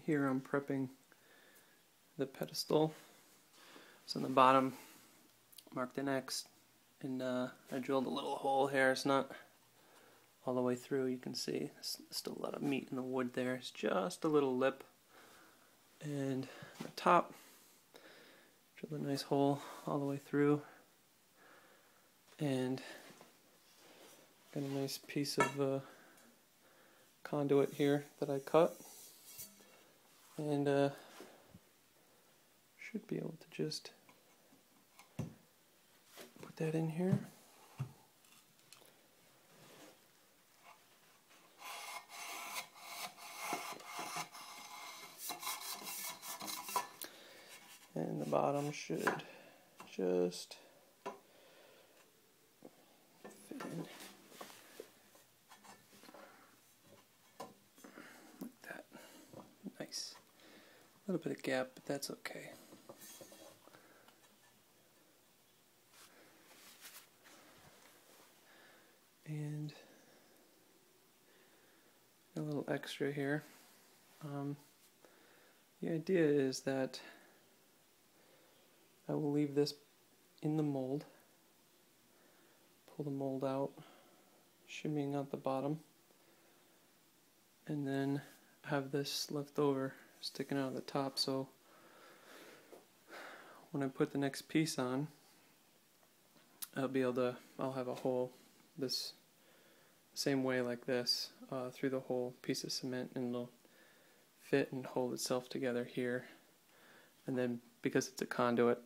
here I'm prepping the pedestal. So on the bottom, marked an X, and I drilled a little hole here. It's not all the way through. You can see there's still a lot of meat in the wood there. It's just a little lip. And on the top, drilled a nice hole all the way through, and got a nice piece of conduit here that I cut, and should be able to just put that in here. And the bottom should just fit in like that. Nice. A little bit of gap, but that's okay. And a little extra here. The idea is that I will leave this in the mold, pull the mold out, shimmying out the bottom, and then have this left over sticking out of the top, so when I put the next piece on, I'll have a hole this same way like this through the whole piece of cement, and it'll fit and hold itself together here. And then because it's a conduit,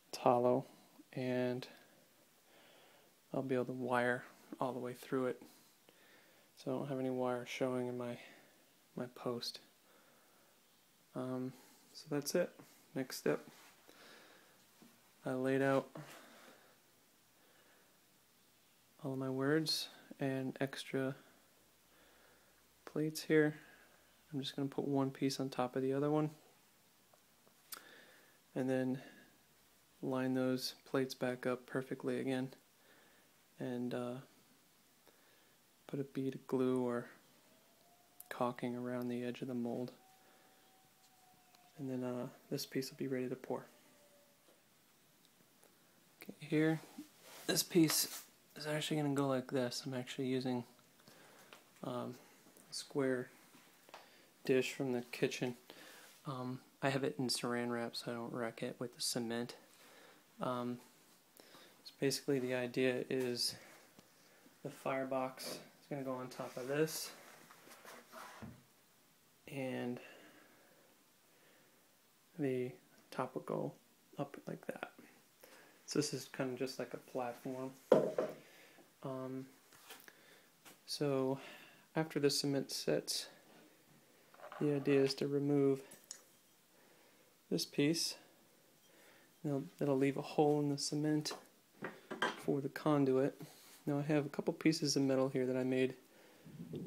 it's hollow, and I'll be able to wire all the way through it, so I don't have any wire showing in my post. So that's it. Next step, I laid out all of my words and extra plates here. I'm just going to put one piece on top of the other one, and then line those plates back up perfectly again, and put a bead of glue or caulking around the edge of the mold, and then this piece will be ready to pour. Okay, here, this piece is actually going to go like this. I'm actually using a square dish from the kitchen. I have it in saran wrap so I don't wreck it with the cement. So basically the idea is the firebox is going to go on top of this, and the top will go up like that. So this is kind of just like a platform. So after the cement sets, the idea is to remove this piece. That'll leave a hole in the cement for the conduit. Now I have a couple pieces of metal here that I made.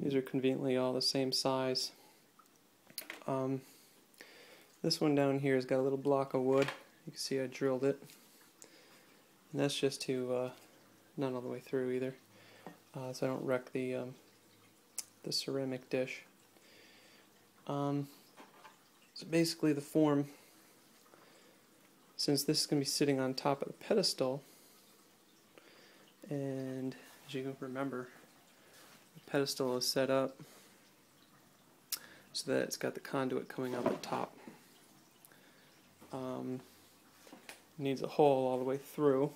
These are conveniently all the same size. This one down here has got a little block of wood. You can see I drilled it. And that's just to, not all the way through either, so I don't wreck the ceramic dish. So basically the form, since this is going to be sitting on top of the pedestal, and as you can remember, the pedestal is set up so that it's got the conduit coming out the top. Needs a hole all the way through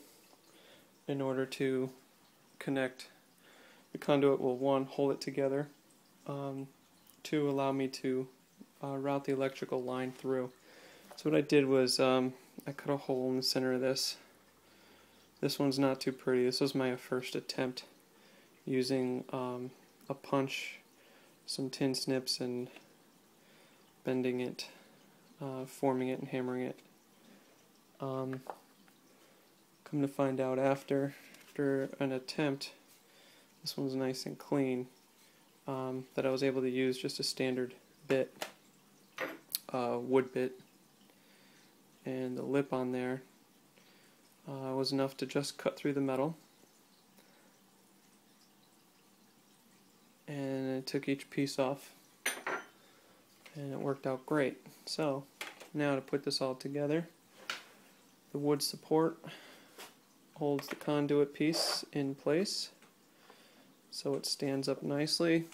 in order to connect. The conduit will, one, hold it together, two, allow me to route the electrical line through. So what I did was I cut a hole in the center of this. This one's not too pretty. This was my first attempt using a punch, some tin snips, and bending it, forming it and hammering it. Come to find out after an attempt, this one's nice and clean, that I was able to use just a standard bit, wood bit, and the lip on there was enough to just cut through the metal, and I took each piece off and it worked out great. So now to put this all together, the wood support holds the conduit piece in place so it stands up nicely.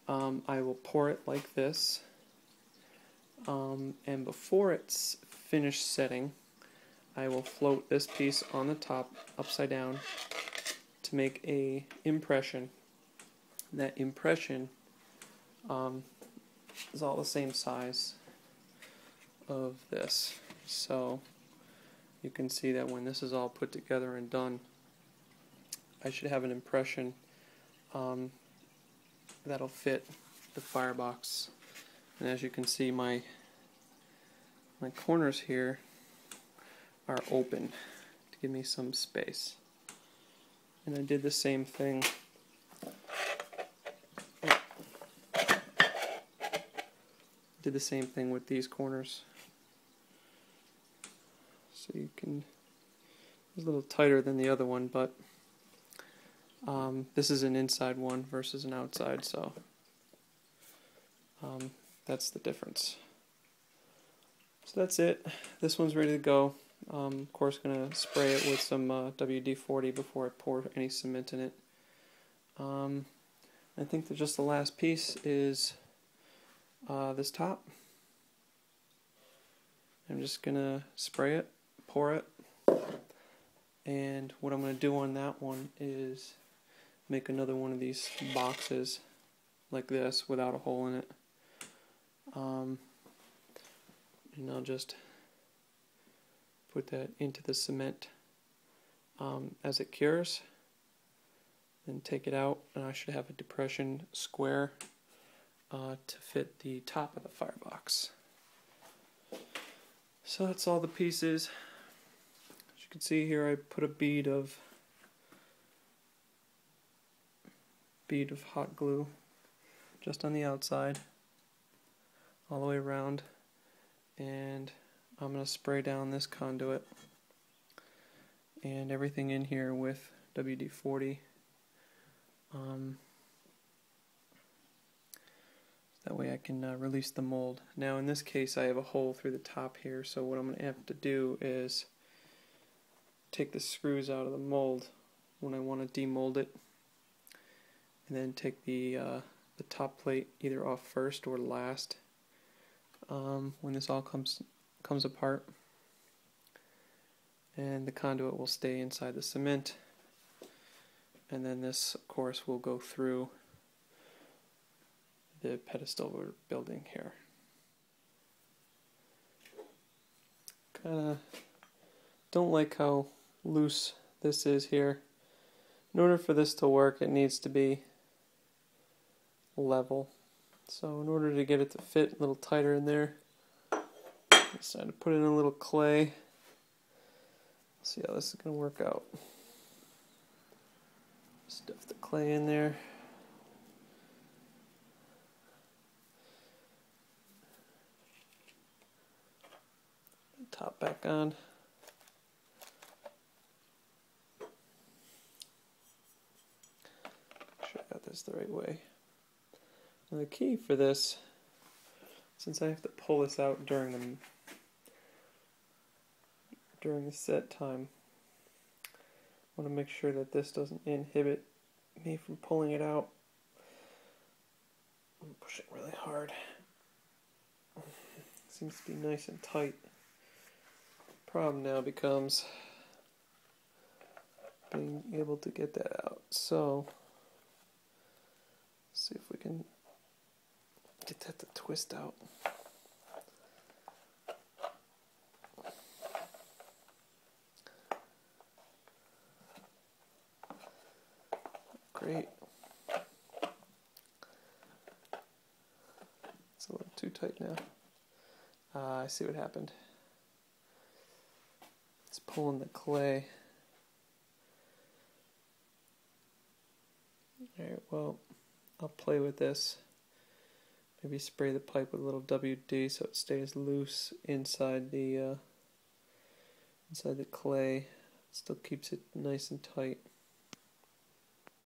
I will pour it like this, and before it's finished setting, I will float this piece on the top upside down to make a impression. That impression is all the same size of this, so you can see that when this is all put together and done, I should have an impression that'll fit the firebox. And as you can see, my corners here are open to give me some space. And I did the same thing with these corners. So you can, it's a little tighter than the other one, but this is an inside one versus an outside, so that's the difference. So that's it. This one's ready to go. Of course, going to spray it with some WD-40 before I pour any cement in it. I think that just the last piece is this top. I'm just going to spray it, pour it, and what I'm going to do on that one is make another one of these boxes like this without a hole in it. And I'll just put that into the cement as it cures, then take it out, and I should have a depression square to fit the top of the firebox. So that's all the pieces. As you can see here, I put a bead of hot glue just on the outside all the way around, and I'm going to spray down this conduit and everything in here with WD-40. That way I can release the mold. Now in this case I have a hole through the top here, so what I'm going to have to do is take the screws out of the mold when I want to demold it, and then take the top plate either off first or last when this all comes apart, and the conduit will stay inside the cement, and then this of course will go through the pedestal we're building here. Kinda don't like how loose this is here. In order for this to work, it needs to be level. So in order to get it to fit a little tighter in there, I decided to put in a little clay. See how this is going to work out. Stuff the clay in there. Top back on. Make sure I got this the right way. Now the key for this, since I have to pull this out during the set time, I want to make sure that this doesn't inhibit me from pulling it out. I'm pushing really hard. It seems to be nice and tight. Problem now becomes being able to get that out. So let's see if we can get that to twist out. Great. It's a little too tight now. I see what happened. It's pulling the clay. Alright, well, I'll play with this. Maybe spray the pipe with a little WD so it stays loose inside the clay. It still keeps it nice and tight.